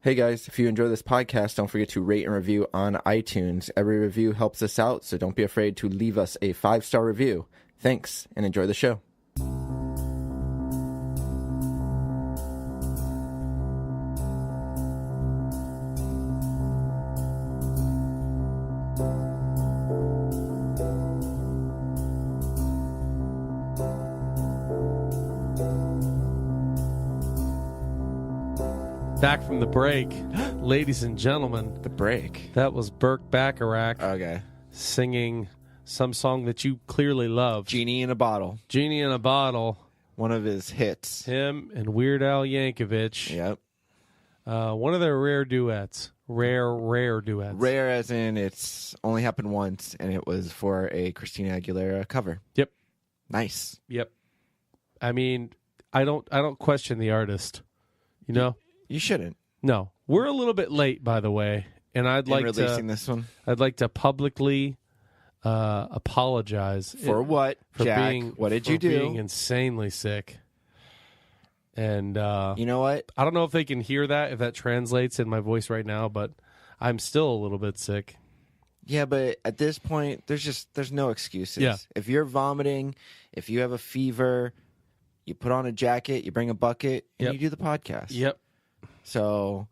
Hey guys, if you enjoy this podcast, don't forget to rate and review on iTunes. Every review helps us out, so don't be afraid to leave us a 5-star review. Thanks, and enjoy the show. Back from the break, ladies and gentlemen. The break. That was Burt Bacharach Okay. singing some song that you clearly love. Genie in a Bottle. Genie in a Bottle. One of his hits. Him and Weird Al Yankovic. Yep. One of their rare duets. Rare duets. Rare as in it's only happened once, and it was for a Christina Aguilera cover. Yep. Nice. Yep. I mean, I don't question the artist. You know? You shouldn't. No. We're a little bit late, by the way, and I'd like releasing this one. I'd like to publicly apologize For what, for Jack? being, What did for you do? Being insanely sick. And You know what? I don't know if they can hear that, if that translates in my voice right now, but I'm still a little bit sick. Yeah, but at this point, there's no excuses. Yeah. If you're vomiting, if you have a fever, you put on a jacket, you bring a bucket, and Yep. you do the podcast. Yep. So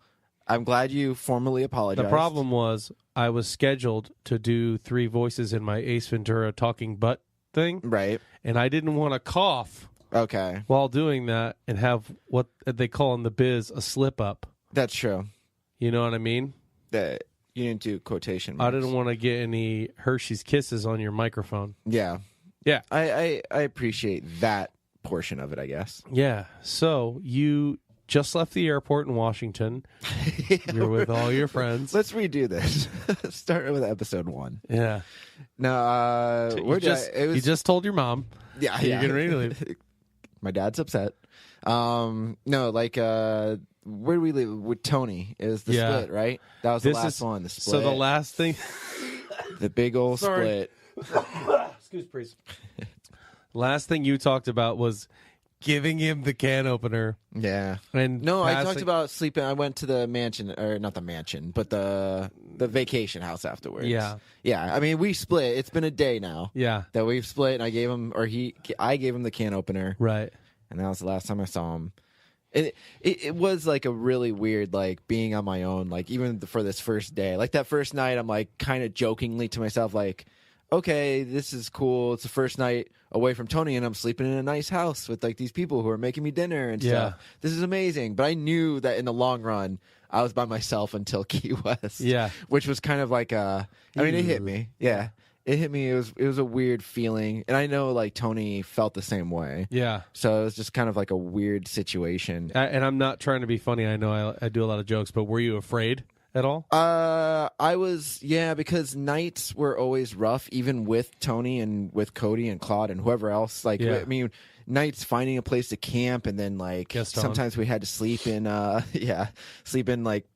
I'm glad you formally apologized. The problem was I was scheduled to do 3 voices in my Ace Ventura talking butt thing, Right. and I didn't want to cough Okay. while doing that and have what they call in the biz a slip up. That's true. You know what I mean? That you didn't do quotation I marks. didn't want to get any Hershey's Kisses on your microphone. Yeah. Yeah. I appreciate that portion of it, I guess. Yeah. So you just left the airport in Washington. You're with all your friends. Let's redo this. Start with episode 1. Yeah. No, You just told your mom. Yeah, you're getting ready to leave. My dad's upset. No, like where do we live? With Tony is the Yeah. split, right? That was the last one. The split. So the last thing. the big old Sorry. split. Excuse please. Last thing you talked about was giving him the can opener. Yeah. And No, I passing- talked about sleeping. I went to the mansion, or not the mansion, but the vacation house afterwards. Yeah. Yeah. I mean, we split. It's been a day now Yeah. that we've split, and I gave him, I gave him the can opener, Right. and that was the last time I saw him. It was like a really weird, like being on my own, like even for this first day, like that first night, I'm like kind of jokingly to myself, like, okay, this is cool. It's the first night away from Tony, and I'm sleeping in a nice house with like these people who are making me dinner and Yeah. stuff. This is amazing. But I knew that in the long run, I was by myself until Key West. Yeah. Which was kind of like it hit me. Yeah. It hit me. It was a weird feeling. And I know like Tony felt the same way. Yeah. So it was just kind of like a weird situation. And I'm not trying to be funny. I know I do a lot of jokes, but were you afraid at all? I was, yeah, because nights were always rough, even with Tony and with Cody and Claude and whoever else. Like, Yeah. I mean, nights finding a place to camp, and then like Gaston. sometimes we had to sleep in, sleep in like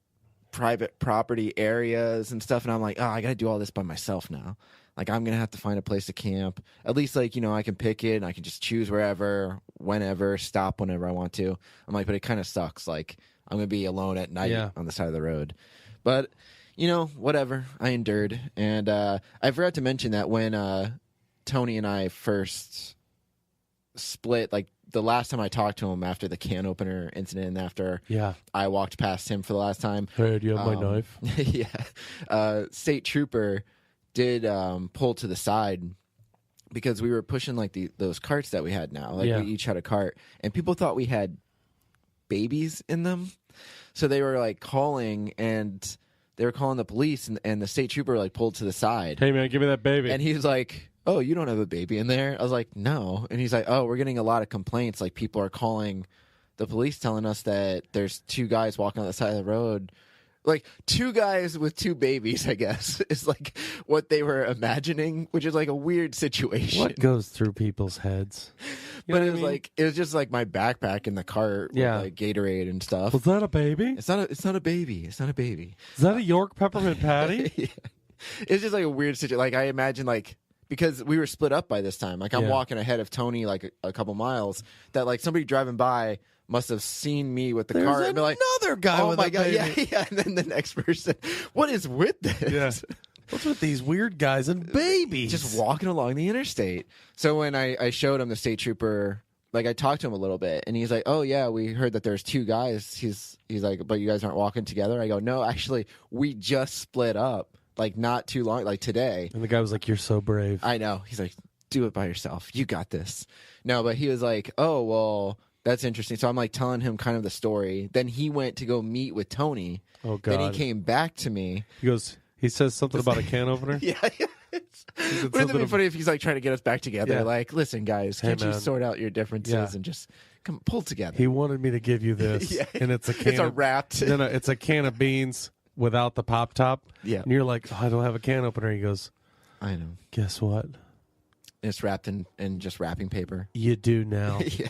private property areas and stuff. And I'm like, oh, I got to do all this by myself now. Like, I'm going to have to find a place to camp. At least, like, you know, I can pick it and I can just choose wherever, whenever, stop whenever I want to. I'm like, but it kind of sucks. Like, I'm going to be alone at night Yeah. on the side of the road. But, you know, whatever. I endured. And I forgot to mention that when Tony and I first split, like, the last time I talked to him after the can opener incident and after Yeah. I walked past him for the last time. Hey, do you have my knife? Yeah. State Trooper did pull to the side because we were pushing like those carts that we had now. Like Yeah. we each had a cart, and people thought we had babies in them. So they were like calling, and they were calling the police, and the State Trooper like pulled to the side. Hey, man, give me that baby. And he's like, "Oh, you don't have a baby in there?" I was like, "No." And he's like, "Oh, we're getting a lot of complaints. Like people are calling the police telling us that there's 2 guys walking on the side of the road. Like 2 guys with 2 babies, I guess, is like what they were imagining, which is like a weird situation. What goes through people's heads? You But know it what was I mean? like it was just like my backpack in the cart Yeah. with like Gatorade and stuff. Was that a baby? It's not a baby. It's not a baby. Is that a York peppermint patty? Yeah. It's just like a weird situation. Like I imagine like because we were split up by this time. Like I'm walking ahead of Tony like a couple miles. That like somebody driving by must have seen me with the There's car and be like, another guy "Oh with my a god, baby. yeah." And then the next person, what is with this? Yeah. What's with these weird guys and babies? Just walking along the interstate. So when I showed him the state trooper, like I talked to him a little bit, and he's like, "Oh yeah, we heard that there's two guys." He's like, "But you guys aren't walking together?" I go, "No, actually, we just split up like not too long, like today." And the guy was like, "You're so brave." I know. He's like, "Do it by yourself. You got this." No, but he was like, "Oh well, that's interesting." So I'm like telling him kind of the story. Then he went to go meet with Tony. Oh God. Then he came back to me. He says something about a can opener. Yeah. Wouldn't it be funny if he's like trying to get us back together? Yeah. Like, listen, guys, Hey, can't you man. sort out your differences Yeah. and just come pull together? He wanted me to give you this, Yeah. and it's a can. It's a of, wrapped. No, it's a can of beans without the pop top. Yeah. And you're like, "Oh, I don't have a can opener." He goes, I know. "Guess what? It's wrapped in just wrapping paper. You do now." Yeah.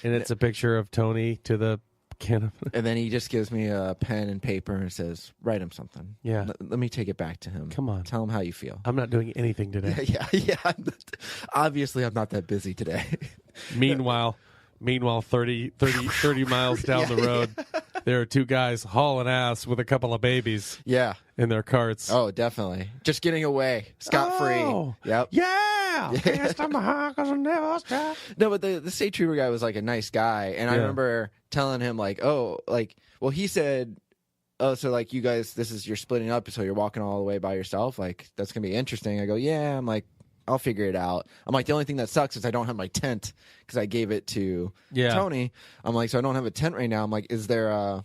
And it's a picture of Tony to the can opener. And then he just gives me a pen and paper and says, "Write him something. Yeah. Let me take it back to him. Come on. Tell him how you feel." I'm not doing anything today. Yeah. Obviously, I'm not that busy today. Meanwhile, 30 miles down the road, there are two guys hauling ass with a couple of babies Yeah. in their carts. Oh, definitely. Just getting away scot Oh. free. Yep. Yeah. No, but the state trooper guy was like a nice guy, and I Yeah. remember telling him like, "Oh, like, well, he said, oh, so like you guys, you're splitting up, so you're walking all the way by yourself. Like that's gonna be interesting." I go, "Yeah." I'm like, "I'll figure it out." I'm like, "The only thing that sucks is I don't have my tent because I gave it to Tony." I'm like, "So I don't have a tent right now." I'm like, "Is there a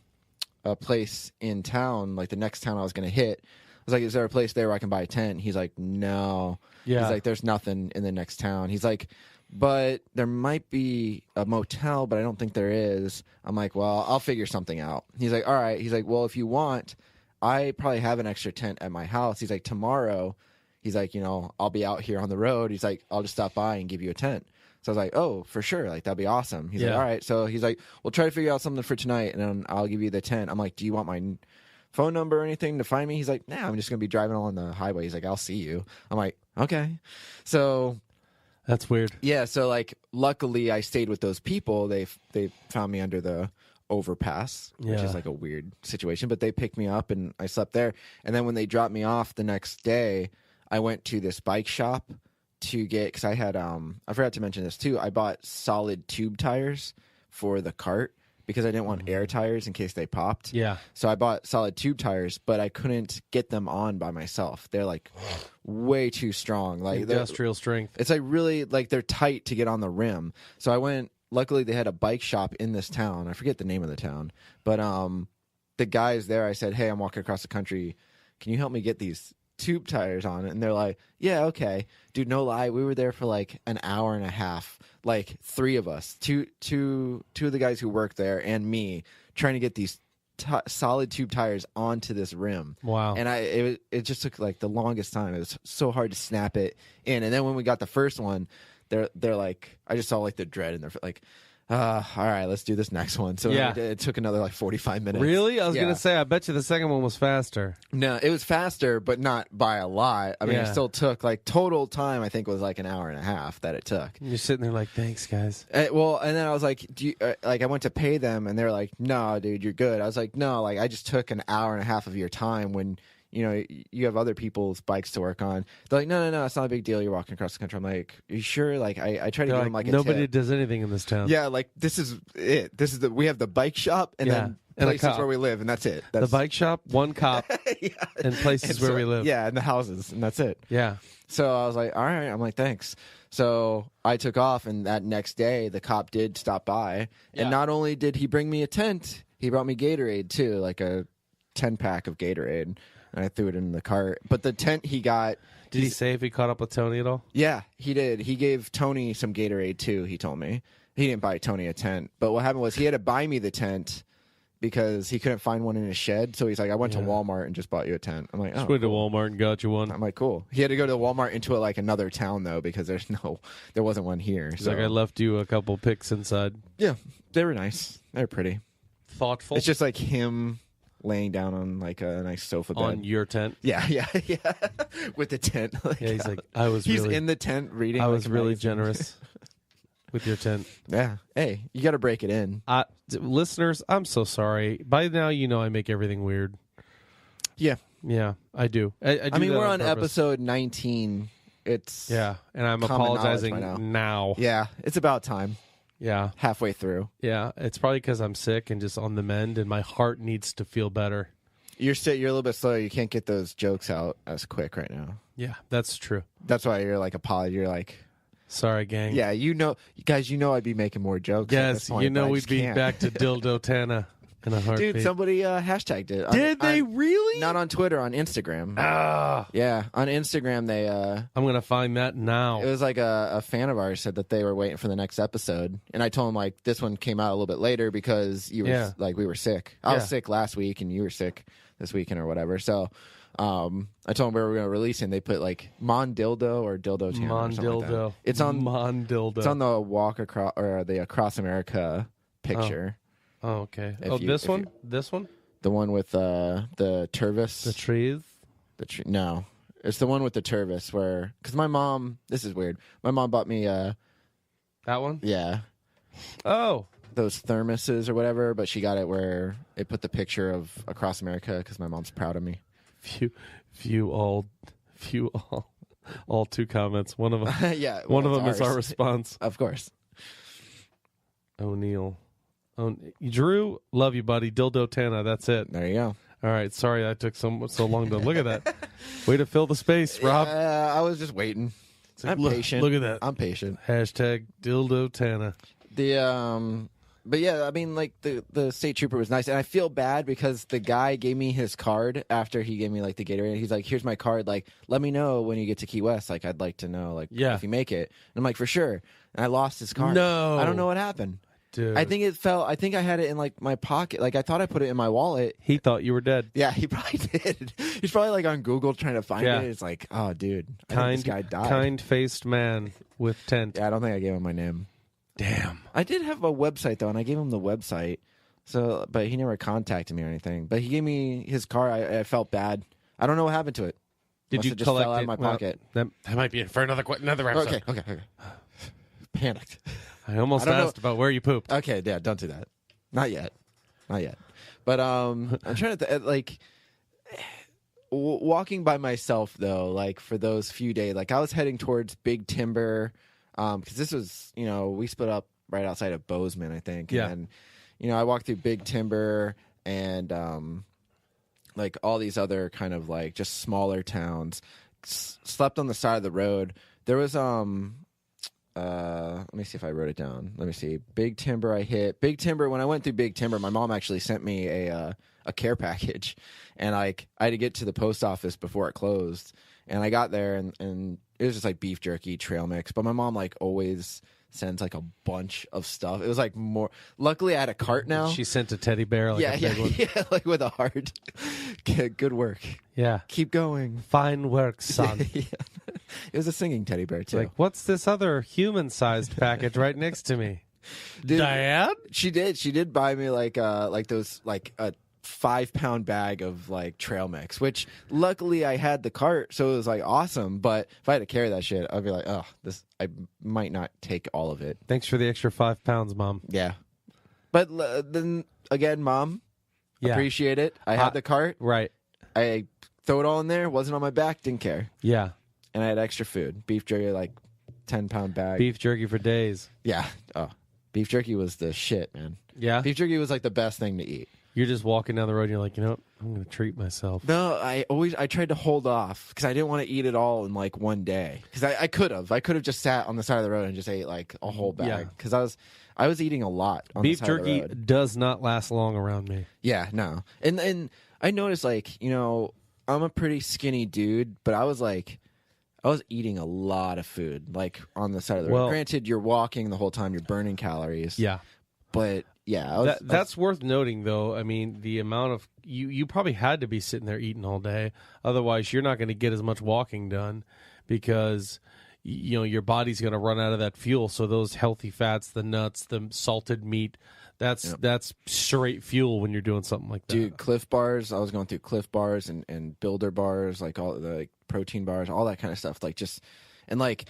place in town, like the next town I was gonna hit?" I was like, "Is there a place there where I can buy a tent?" He's like, "No." Yeah. He's like, "There's nothing in the next town." He's like, "But there might be a motel, but I don't think there is." I'm like, "Well, I'll figure something out." He's like, "All right." He's like, "Well, if you want, I probably have an extra tent at my house." He's like, "Tomorrow," he's like, "I'll be out here on the road." He's like, "I'll just stop by and give you a tent." So I was like, "Oh, for sure. Like, that'd be awesome." He's like, Yeah. "All right." So he's like, "We'll try to figure out something for tonight, and then I'll give you the tent." I'm like, "Do you want my phone number or anything to find me?" He's like, "Nah, I'm just going to be driving along the highway." He's like, "I'll see you." I'm like, "Okay." So That's weird. yeah, so like luckily I stayed with those people. They found me under the overpass, which Yeah. is like a weird situation, but they picked me up and I slept there. And then when they dropped me off the next day, I went to this bike shop to get, cuz I had I forgot to mention this too. I bought solid tube tires for the cart because I didn't want air tires in case they popped. Yeah. So I bought solid tube tires, but I couldn't get them on by myself. They're like way too strong. Like they're- Industrial strength. it's like really like they're tight to get on the rim. So I went. Luckily, they had a bike shop in this town. I forget the name of the town, but the guys there. I said, "Hey, I'm walking across the country. Can you help me get these tube tires on?" And they're like, "Yeah, okay, dude." No lie, we were there for like an hour and a half. Like three of us, two of the guys who worked there, and me, trying to get these solid tube tires onto this rim. Wow. And it just took like the longest time. It was so hard to snap it in. And then when we got the first one, they're like, I just saw like the dread in their like, all right, let's do this next one. So Yeah. it took another like 45 minutes. Really? I was Yeah. going to say, I bet you the second one was faster. No, it was faster, but not by a lot. I mean, Yeah. it still took like total time. I think was like an hour and a half that it took. You're sitting there like, thanks, guys. Well, and then I was like, "Do you like?" I went to pay them, and they're like, "No, dude, you're good." I was like, "No, like I just took an hour and a half of your time when you have other people's bikes to work on." They're like, "No, it's not a big deal. You're walking across the country." I'm like, "Are you sure?" Like I try to They're give them like a nobody tip. does anything in this town. Yeah, like this is it. This is we have the bike shop and Yeah. then And a places cop. where we live, and that's it. The That's, bike shop, one cop, yeah. and places And where so- we live. Yeah, and the houses, and that's it. Yeah. So I was like, all right. I'm like, thanks. So I took off, and that next day, the cop did stop by. Yeah. And not only did he bring me a tent, he brought me Gatorade, too, like a 10-pack of Gatorade. And I threw it in the cart. But the tent he got, Did he say if he caught up with Tony at all? yeah, he did. He gave Tony some Gatorade, too, he told me. He didn't buy Tony a tent. But what happened was he had to buy me the tent because he couldn't find one in his shed. So he's like, I went to Yeah. Walmart and just bought you a tent. I'm like, Just oh. went to Walmart and got you one. I'm like, cool. He had to go to Walmart into like another town though because there wasn't one here. He's So like, I left you a couple pics inside. yeah, they were nice. They were pretty. Thoughtful. It's just like him laying down on like a nice sofa bed. On your tent. Yeah, with the tent. Like, Yeah, he's like, I was he's really, in the tent reading. I like, was a really magazine. generous with your tent. Yeah. Hey, you got to break it in. Listeners, I'm so sorry. By now, you know I make everything weird. Yeah. Yeah, I do. I I mean, that we're on purpose. episode 19. It's Yeah, and I'm common knowledge apologizing by now. now. Yeah, it's about time. Yeah, Halfway through. yeah. It's probably because I'm sick and just on the mend, and my heart needs to feel better. You're a little bit slow. You can't get those jokes out as quick right now. Yeah, that's true. That's why you're like apology. You're like, Sorry, gang. yeah, guys, I'd be making more jokes. at this Yes, point, you know but I we'd just be can't. back to Dildo Tana in a heartbeat. Dude, somebody hashtagged it. Did they really? Not on Twitter, on Instagram. Ah, Yeah, on Instagram they. I'm gonna find that now. It was like a fan of ours said that they were waiting for the next episode, and I told him like this one came out a little bit later because you were Yeah. like we were sick. I was Yeah. sick last week, and you were sick this weekend or whatever. So. I told them we were going to release it, and they put like Mon Dildo or Dildo Channel. or something like that. Mondildo. It's on Mondildo. It's on the walk across or the Across America picture. Oh, okay. If This if one? This one? The one with the Tervis. The trees? No, it's the one with the Tervis where because my mom. This is weird. My mom bought me That one? yeah Oh. those thermoses or whatever, but she got it where it put the picture of Across America because my mom's proud of me. All two comments. One of them. Yeah, One of well, them it's is our ours. response. Of course. O'Neill. Drew, love you, buddy. Dildo Tana. That's it. There you go. All right. Sorry I took so long to look at that. Way to fill the space, Rob. I was just waiting. I'm look, patient. Look at that. I'm patient. Hashtag Dildo Tana. But yeah, I mean, like the state trooper was nice, and I feel bad because the guy gave me his card after he gave me like the Gatorade. He's like, "Here's my card. Like, let me know when you get to Key West. Like, I'd like to know, like, Yeah. if you make it." And I'm like, "For sure." And I lost his card. No. I don't know what happened. Dude. I think it fell. I think I had it in like my pocket. Like I thought I put it in my wallet. He thought you were dead. Yeah, he probably did. He's probably like on Google trying to find Yeah. it. It's like, oh, dude, I think this guy died. Kind-faced man with tent. Yeah, I don't think I gave him my name. Damn. I did have a website though, and I gave him the website. So, but he never contacted me or anything. But he gave me his car. I felt bad. I don't know what happened to it. Did Must you have just collect fell out it? of my Well, pocket. that might be for another episode. Okay. Panicked. I almost I don't asked about where you pooped. Okay, yeah, don't do that. Not yet. But I'm trying to like walking by myself though. Like for those few days, like I was heading towards Big Timber, because this was we split up right outside of Bozeman, I think. Yeah. And I walked through Big Timber and like all these other kind of like just smaller towns. Slept on the side of the road. There was let me see if I wrote it down. Let me see. Big Timber I hit. Big Timber, when I went through Big Timber, my mom actually sent me a care package. And like I had to get to the post office before it closed. And I got there and it was just like beef jerky, trail mix. But my mom like always sends like a bunch of stuff. It was like more. Luckily I had a cart now. She sent a teddy bear like a big one. Yeah, like with a heart. Good work. Yeah. Keep going. Fine work, son. Yeah. It was a singing teddy bear too. Like, what's this other human-sized package right next to me? Dude, Dad? She did buy me like those like a 5-pound bag of like trail mix, which luckily I had the cart, so it was like awesome. But if I had to carry that shit, I'd be like, oh, I might not take all of it. Thanks for the extra 5 pounds, Mom. Yeah, but then again, Mom, Yeah. appreciate it. I had the cart. Right. I throw it all in there. Wasn't on my back. Didn't care. Yeah. And I had extra food, beef jerky, like 10-pound bag. Beef jerky for days. Yeah. Oh, beef jerky was the shit, man. Yeah. Beef jerky was like the best thing to eat. You're just walking down the road and you're like, you know what? I'm going to treat myself. No, I tried to hold off because I didn't want to eat it all in like one day. Because I could have just sat on the side of the road and just ate like a whole Yeah. bag. Because I was eating a lot. On Beef the side of the jerky road. does not last long around me. Yeah, no, and I noticed like I'm a pretty skinny dude, but I was eating a lot of food like on the side of the road. Well- Granted, you're walking the whole time, you're burning calories. Yeah. but yeah, That's worth noting, though. I mean, the amount of you probably had to be sitting there eating all day. Otherwise, you're not going to get as much walking done because your body's going to run out of that fuel. So those healthy fats, the nuts, the salted meat, That's straight fuel when you're doing something like that. Dude, Cliff Bars. I was going through Cliff Bars and Builder Bars, like all the protein bars, all that kind of stuff. Like just and like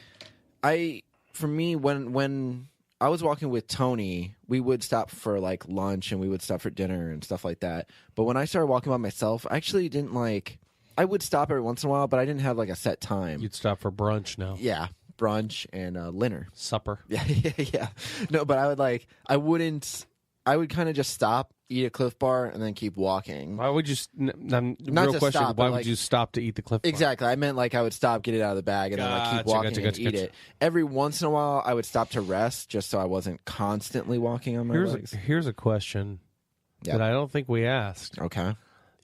for me when I was walking with Tony, we would stop for like lunch and we would stop for dinner and stuff like that. But when I started walking by myself, I actually didn't like. I would stop every once in a while, but I didn't have like a set time. You'd stop for brunch now. Yeah, brunch and dinner. Supper. Yeah. No, but I would kind of just stop, eat a Cliff Bar, and then keep walking. Why would you? Not real to question: stop, why but, would like- you stop to eat the Cliff Bar? Exactly. I meant like I would stop, get it out of the bag, and then like keep Gotcha, walking gotcha, and eat gotcha. it. Every once in a while, I would stop to rest just so I wasn't constantly walking on my legs. Here's a question Yep. that I don't think we asked. Okay.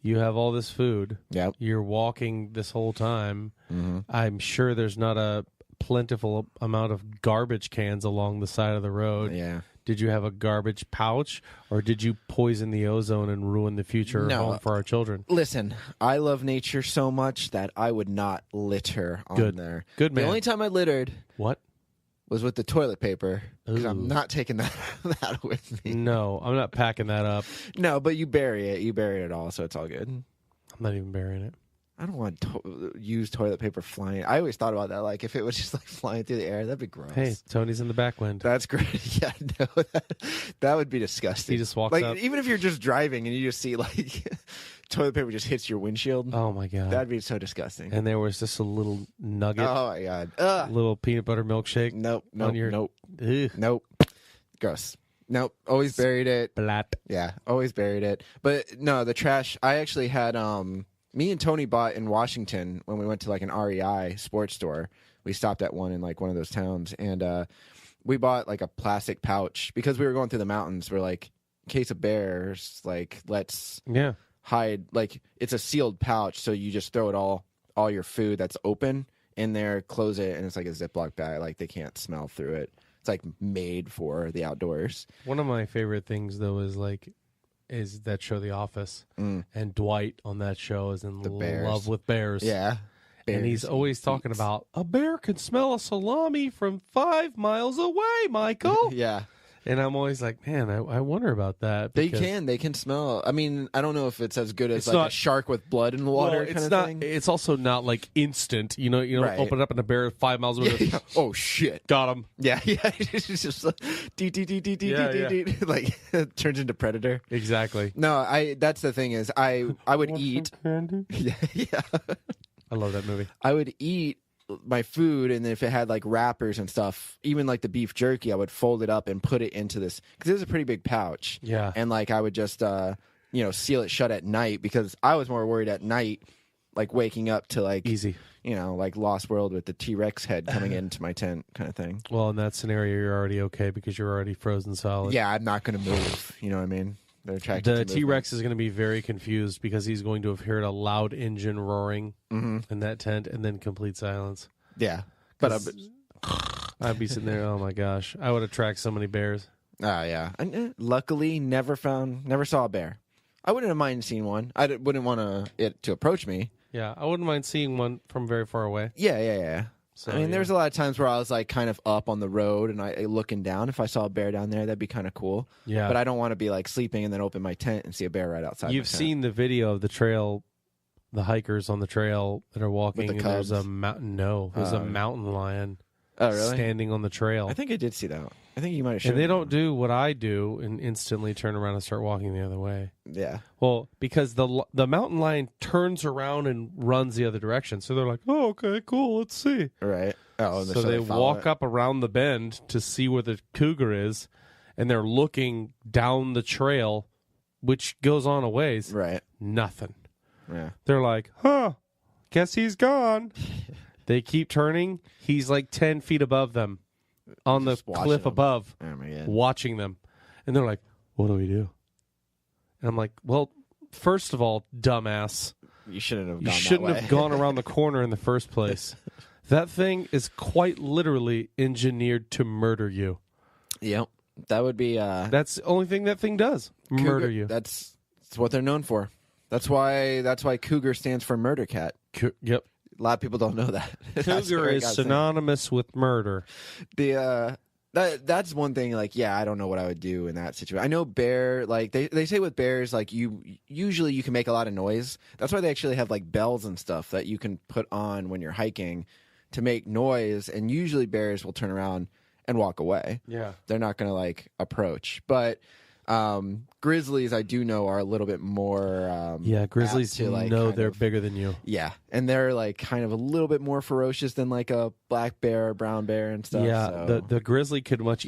You have all this food. Yep. You're walking this whole time. Mm-hmm. I'm sure there's not a plentiful amount of garbage cans along the side of the road. Yeah. Did you have a garbage pouch, or did you poison the ozone and ruin the future No. home for our children? Listen, I love nature so much that I would not litter on Good. there. Good man. The only time I littered What? was with the toilet paper because Ooh. I'm not taking that with me. No, I'm not packing that up. No, but you bury it. You bury it all, so it's all good. I'm not even burying it. I don't want used toilet paper flying. I always thought about that. Like, if it was just like flying through the air, that'd be gross. Hey, Tony's in the backwind. That's great. Yeah, no, that would be disgusting. He just walks like, up. even if you're just driving and you just see like toilet paper just hits your windshield, Oh my god! that'd be so disgusting. And there was just a little nugget, Oh my god. little peanut butter milkshake. Nope. on your- Nope. Ugh. Nope. Gross. Nope. Always buried it. Blat. Yeah, always buried it. But no, the trash. I actually had me and Tony bought in Washington when we went to like an REI sports store. We stopped at one in like one of those towns, and we bought like a plastic pouch because we were going through the mountains. We're like, in case of bears, like let's Yeah. hide. Like it's a sealed pouch, so you just throw it all your food that's open in there, close it, and it's like a Ziploc bag. Like they can't smell through it. It's like made for the outdoors. One of my favorite things though is that show The Office, and Dwight on that show is in bears. love with bears. Yeah. And he's Bears always talking about a bear can smell a salami from 5 miles away, Michael. Yeah. And I'm always like, man, I wonder about that. They because- can smell. I mean, I don't know if it's as good as It's like not- a shark with blood in the Well, water it's kind of not. thing. It's also not like instant. You don't Right. open it up and a bear 5 miles away. Yeah. Oh shit! Got him. Yeah, yeah. It's just like, Yeah, like it turns into Predator. Exactly. No, that's the thing is I would eat. Yeah, yeah. I love that movie. I would eat my food, and then if it had like wrappers and stuff, even like the beef jerky, I would fold it up and put it into this because it was a pretty big pouch. Yeah. And like I would just seal it shut at night because I was more worried at night, like waking up to like Easy. like Lost World with the T-Rex head coming into my tent kind of thing. Well, in that scenario, you're already okay because you're already frozen solid. Yeah, I'm not going to move. You know what I mean? They're attracted The to T Rex is going to be very confused because he's going to have heard a loud engine roaring movement. in that tent and then complete silence. Yeah. But I'd be sitting there, oh my gosh. I would attract so many bears. yeah. And, luckily, never saw a bear. I wouldn't have mind seeing one. I wouldn't want it to approach me. Yeah, I wouldn't mind seeing one from very far away. Yeah. So, I mean, yeah. there's a lot of times where I was like kind of up on the road and I looking down. If I saw a bear down there, that'd be kind of cool. Yeah. But I don't want to be like sleeping and then open my tent and see a bear right outside. You've my tent. seen the video of the trail, the hikers on the trail that are walking, With the and there's a cubs? mountain. No, there's a mountain lion Oh, really? standing on the trail. I think I did see that. I think you might have shown And they me. don't do what I do and instantly turn around and start walking the other way. Yeah. Well, because the mountain lion turns around and runs the other direction. So they're like, oh, okay, cool, let's see. Right. Oh, and So they follow walk it. up around the bend to see where the cougar is, and they're looking down the trail, which goes on a ways. Right. Nothing. Yeah. They're like, huh, guess he's gone. They keep turning. He's like 10 feet above them on the Just watching cliff them. above, Oh my god. watching them. And they're like, what do we do? And I'm like, well, first of all, dumbass, You shouldn't have. you Gone shouldn't that have way. gone around the corner in the first place. That thing is quite literally engineered to murder you. Yep. That would be. That's the only thing that thing does. Murder cougar- you. That's what they're known for. That's why cougar stands for murder cat. Yep. A lot of people don't know that. That's Cougar where I is got it. synonymous with murder. The That's one thing. Like, yeah, I don't know what I would do in that situation. I know bear, like they say with bears, like you can make a lot of noise. That's why they actually have like bells and stuff that you can put on when you're hiking to make noise. And usually bears will turn around and walk away. Yeah. They're not going to like approach. But grizzlies, I do know, are a little bit more. Grizzlies apt to, like, know kind they're of- bigger than you. Yeah, and they're like kind of a little bit more ferocious than like a black bear or brown bear and stuff. Yeah, so. the grizzly could much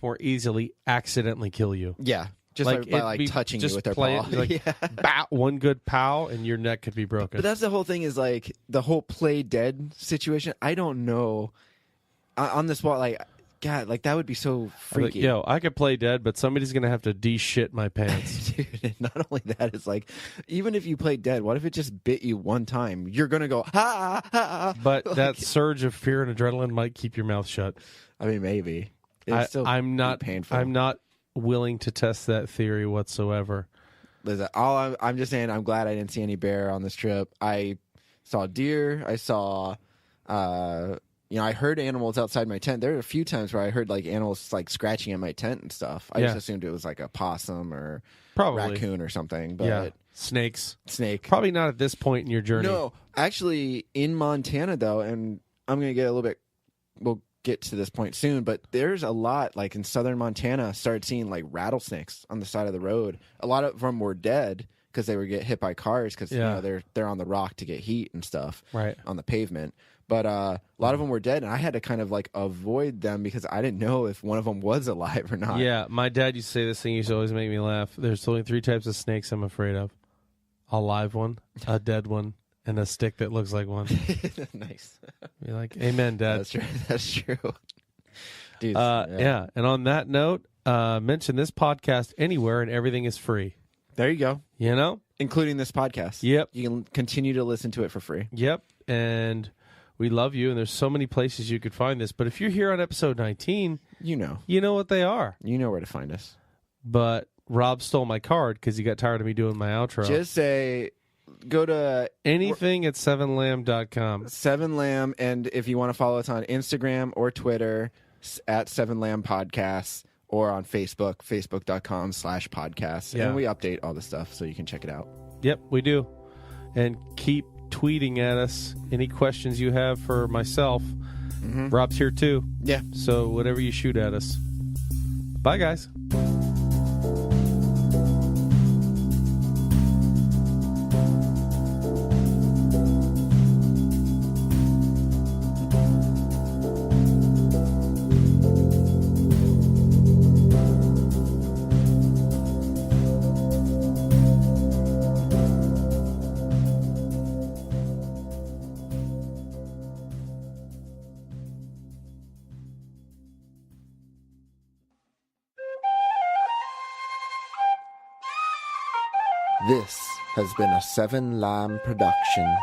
more easily accidentally kill you. Yeah, just Like, like, by it'd like be touching just you with their playing- paw. like, Yeah. Bat one good pow, and your neck could be broken. But that's the whole thing is like the whole play dead situation. I don't know on the spot. Like, God, like that would be so Like, freaky. yo, I could play dead, but somebody's gonna have to de-shit my pants. Dude, and not only that, it's like even if you play dead, what if it just bit you one time? You're gonna go ha ha ha. But Like, that surge of fear and adrenaline might keep your mouth shut. I mean, maybe it's still I'm not painful. I'm not willing to test that theory whatsoever. Listen, I'm just saying, I'm glad I didn't see any bear on this trip. I saw deer. I saw, I heard animals outside my tent. There were a few times where I heard like animals like scratching at my tent and stuff. I Yeah. just assumed it was like a possum or Probably. raccoon or something. But Yeah. Snakes. snake. Probably not at this point in your journey. No, actually, in Montana though, and I'm gonna get a little bit. We'll get to this point soon, but there's a lot like in southern Montana. I started seeing like rattlesnakes on the side of the road. A lot of them were dead because they would get hit by cars because Yeah. they're on the rock to get heat and stuff Right. on the pavement. But a lot of them were dead, and I had to kind of like avoid them because I didn't know if one of them was alive or not. Yeah, my dad used to say this thing. He used to always make me laugh. There's only 3 types of snakes I'm afraid of: a live one, a dead one, and a stick that looks like one. Nice. Be like, amen, Dad. That's true. That's true. Dude, Yeah. And on that note, mention this podcast anywhere, and everything is free. There you go. You know? Including this podcast. Yep. You can continue to listen to it for free. Yep. And we love you, and there's so many places you could find this. But if you're here on episode 19, You know. you know what they are. You know where to find us. But Rob stole my card because he got tired of me doing my outro. Just say, go to Anything at 7lamb.com. 7lamb, and if you want to follow us on Instagram or Twitter, at 7lamb Podcasts, or on Facebook, facebook.com/podcasts. Yeah. And we update all the stuff so you can check it out. Yep, we do. And keep tweeting at us any questions you have for myself. Rob's here too. Yeah. So whatever you shoot at us. Bye, guys. This has been a 7 Lamb production.